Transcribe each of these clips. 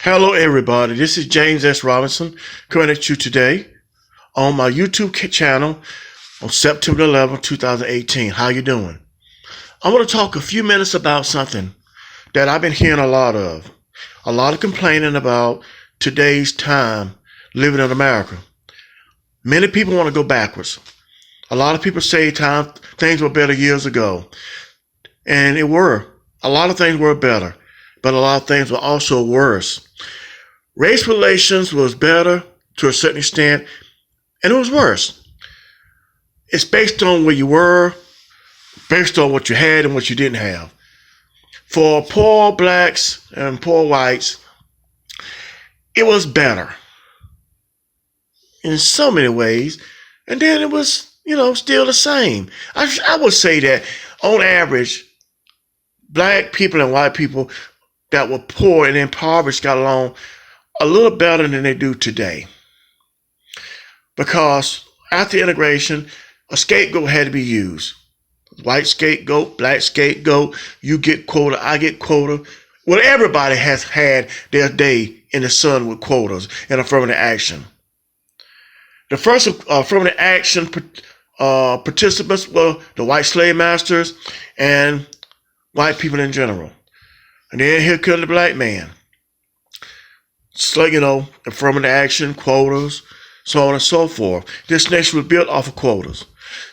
Hello, everybody. This is James S. Robinson coming at you today on my YouTube channel on September 11, 2018. How you doing? I want to talk a few minutes about something that I've been hearing a lot of. A lot of complaining about today's time living in America. Many people want to go backwards. A lot of people say things were better years ago. And it were. A lot of things were better, but a lot of things were also worse. Race relations was better to a certain extent, and it was worse. It's based on where you were, based on what you had and what you didn't have. For poor blacks and poor whites, it was better in so many ways, and then it was, still the same. I would say that on average, black people and white people that were poor and impoverished got along a little better than they do today. Because after integration, a scapegoat had to be used. White scapegoat, black scapegoat, you get quota, I get quota. Well, everybody has had their day in the sun with quotas and affirmative action. The first affirmative action participants were the white slave masters and white people in general. And then here comes the black man. So, affirmative action, quotas, so on and so forth. This nation was built off of quotas.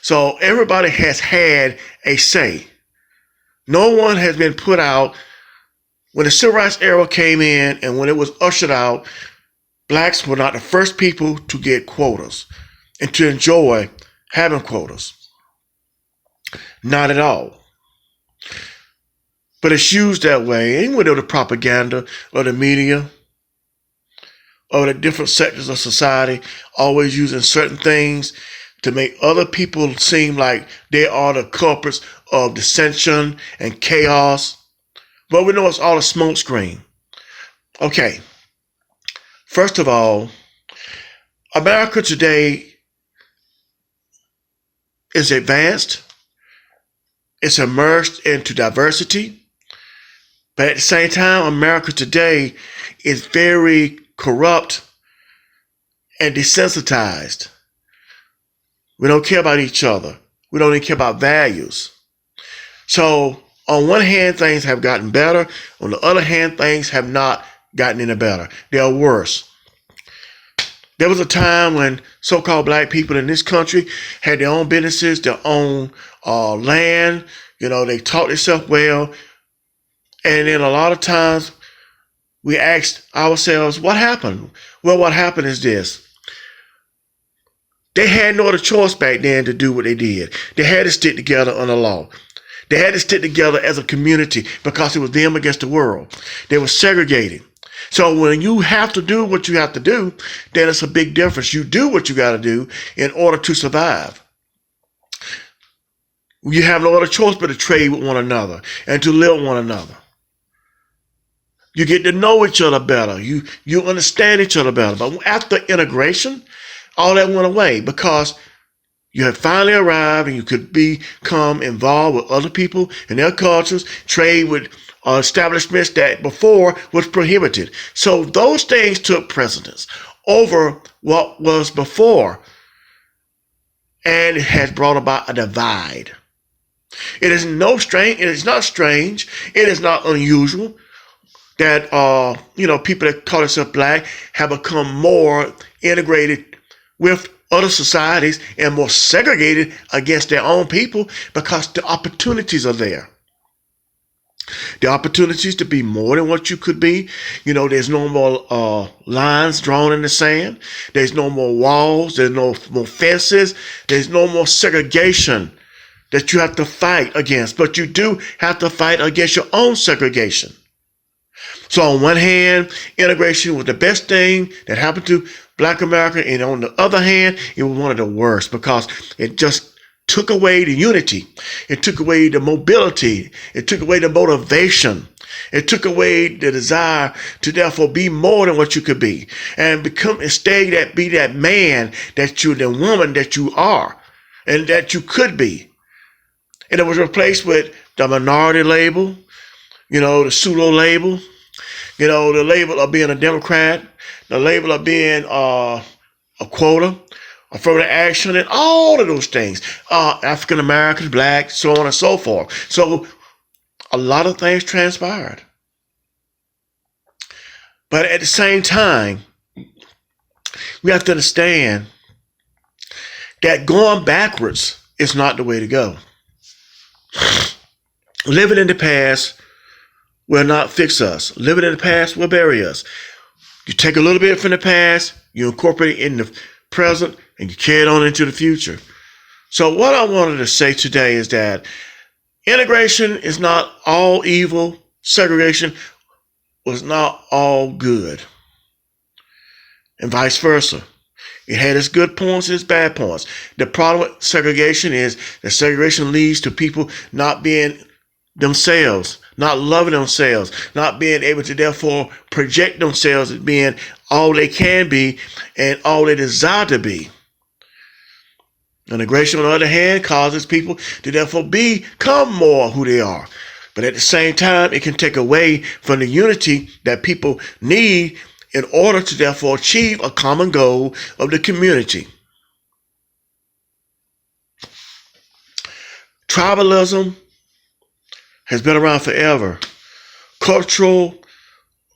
So everybody has had a say. No one has been put out. When the Civil Rights era came in and when it was ushered out, blacks were not the first people to get quotas and to enjoy having quotas. Not at all. But it's used that way, even with the propaganda or the media or the different sectors of society, always using certain things to make other people seem like they are the culprits of dissension and chaos. But we know it's all a smokescreen. Okay, first of all, America today is advanced. It's immersed into diversity. But at the same time, America today is very corrupt and desensitized. We don't care about each other. We don't even care about values. So on one hand, things have gotten better. On the other hand, things have not gotten any better. They are worse. There was a time when so-called black people in this country had their own businesses, their own land. They taught themselves well. And then a lot of times we asked ourselves, what happened? Well, what happened is this. They had no other choice back then to do what they did. They had to stick together on the law. They had to stick together as a community because it was them against the world. They were segregated. So when you have to do what you have to do, then it's a big difference. You do what you got to do in order to survive. You have no other choice but to trade with one another and to live with one another. You get to know each other better. You understand each other better. But after integration, all that went away because you had finally arrived and you could become involved with other people and their cultures, trade with establishments that before was prohibited. So those things took precedence over what was before, and it has brought about a divide. It is not strange. It is not unusual that people that call themselves black have become more integrated with other societies and more segregated against their own people because the opportunities are there. The opportunities to be more than what you could be. There's no more lines drawn in the sand. There's no more walls. There's no more fences. There's no more segregation that you have to fight against. But you do have to fight against your own segregation. So on one hand, integration was the best thing that happened to Black America. And on the other hand, it was one of the worst because it just took away the unity. It took away the mobility. It took away the motivation. It took away the desire to therefore be more than what you could be and be that man the woman that you are and that you could be. And it was replaced with the minority label, the pseudo label, The label of being a Democrat, the label of being a quota, affirmative action, and all of those things. African Americans, black, so on and so forth. So a lot of things transpired. But at the same time, we have to understand that going backwards is not the way to go. Living in the past will not fix us. Living in the past will bury us. You take a little bit from the past, you incorporate it in the present, and you carry it on into the future. So what I wanted to say today is that integration is not all evil. Segregation was not all good. And vice versa. It had its good points and its bad points. The problem with segregation is that segregation leads to people not being themselves, not loving themselves, not being able to therefore project themselves as being all they can be and all they desire to be. Integration, on the other hand, causes people to therefore become more who they are. But at the same time, it can take away from the unity that people need in order to therefore achieve a common goal of the community. Tribalism has been around forever. Cultural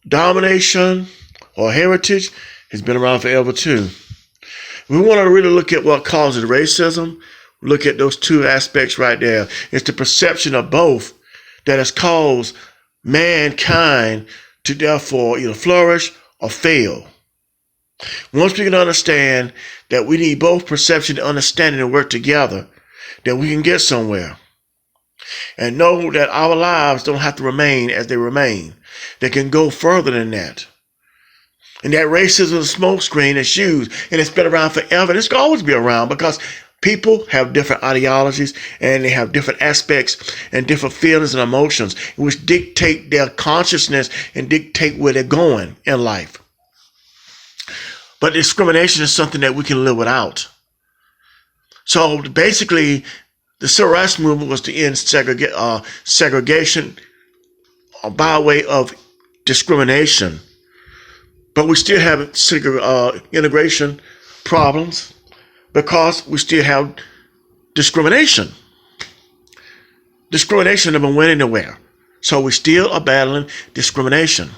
domination or heritage has been around forever too. We want to really look at what causes racism. Look at those two aspects right there. It's the perception of both that has caused mankind to therefore either flourish or fail. Once we can understand that we need both perception and understanding to work together, then we can get somewhere. And know that our lives don't have to remain as they remain. They can go further than that. And that racism is a smokescreen that's used, and it's been around forever. And it's going to always be around because people have different ideologies and they have different aspects and different feelings and emotions which dictate their consciousness and dictate where they're going in life. But discrimination is something that we can live without. So basically, the civil rights movement was to end segregation by way of discrimination. But we still have integration problems because we still have discrimination. Discrimination never went anywhere. So we still are battling discrimination.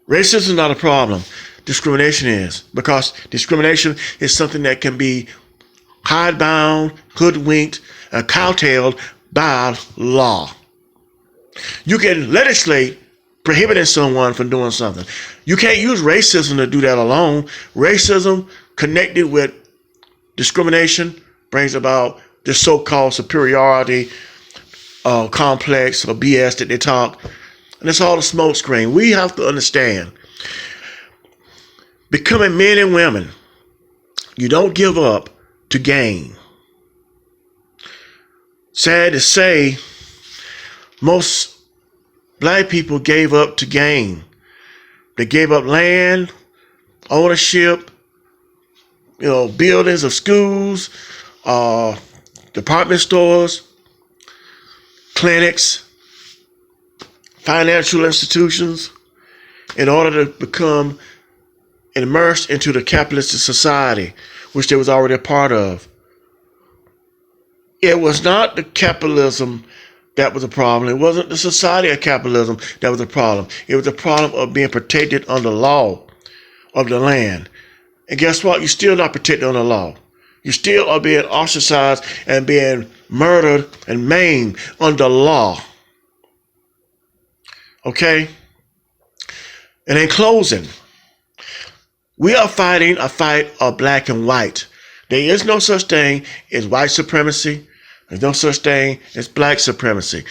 Racism is not a problem. Discrimination is, because discrimination is something that can be hidebound, hoodwinked, and cowtailed by law. You can legislate prohibiting someone from doing something. You can't use racism to do that alone. Racism connected with discrimination brings about the so-called superiority complex or BS that they talk. And it's all a smokescreen. We have to understand, becoming men and women, you don't give up to gain. Sad to say, most Black people gave up to gain. They gave up land, ownership, buildings of schools, department stores, clinics, financial institutions, in order to become immersed into the capitalist society, which they was already a part of. It was not the capitalism that was a problem. It wasn't the society of capitalism that was a problem. It was a problem of being protected under law of the land. And guess what? You're still not protected under law. You still are being ostracized and being murdered and maimed under law. Okay? And in closing, we are fighting a fight of black and white. There is no such thing as white supremacy. There's no such thing as black supremacy.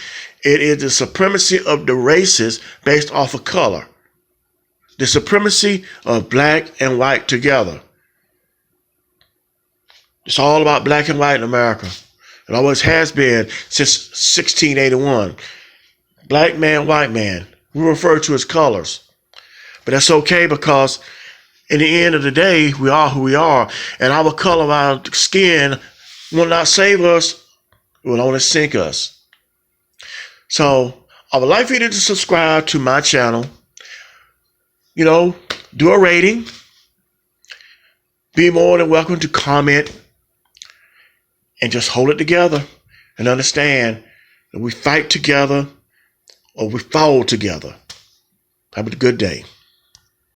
It is the supremacy of the races based off of color. The supremacy of black and white together. It's all about black and white in America. It always has been since 1681. Black man, white man. We refer to as colors. But that's okay, because in the end of the day, we are who we are. And our color of our skin will not save us. It will only sink us. So I would like for you to subscribe to my channel. You know, do a rating. Be more than welcome to comment and just hold it together and understand that we fight together or we fall together. Have a good day.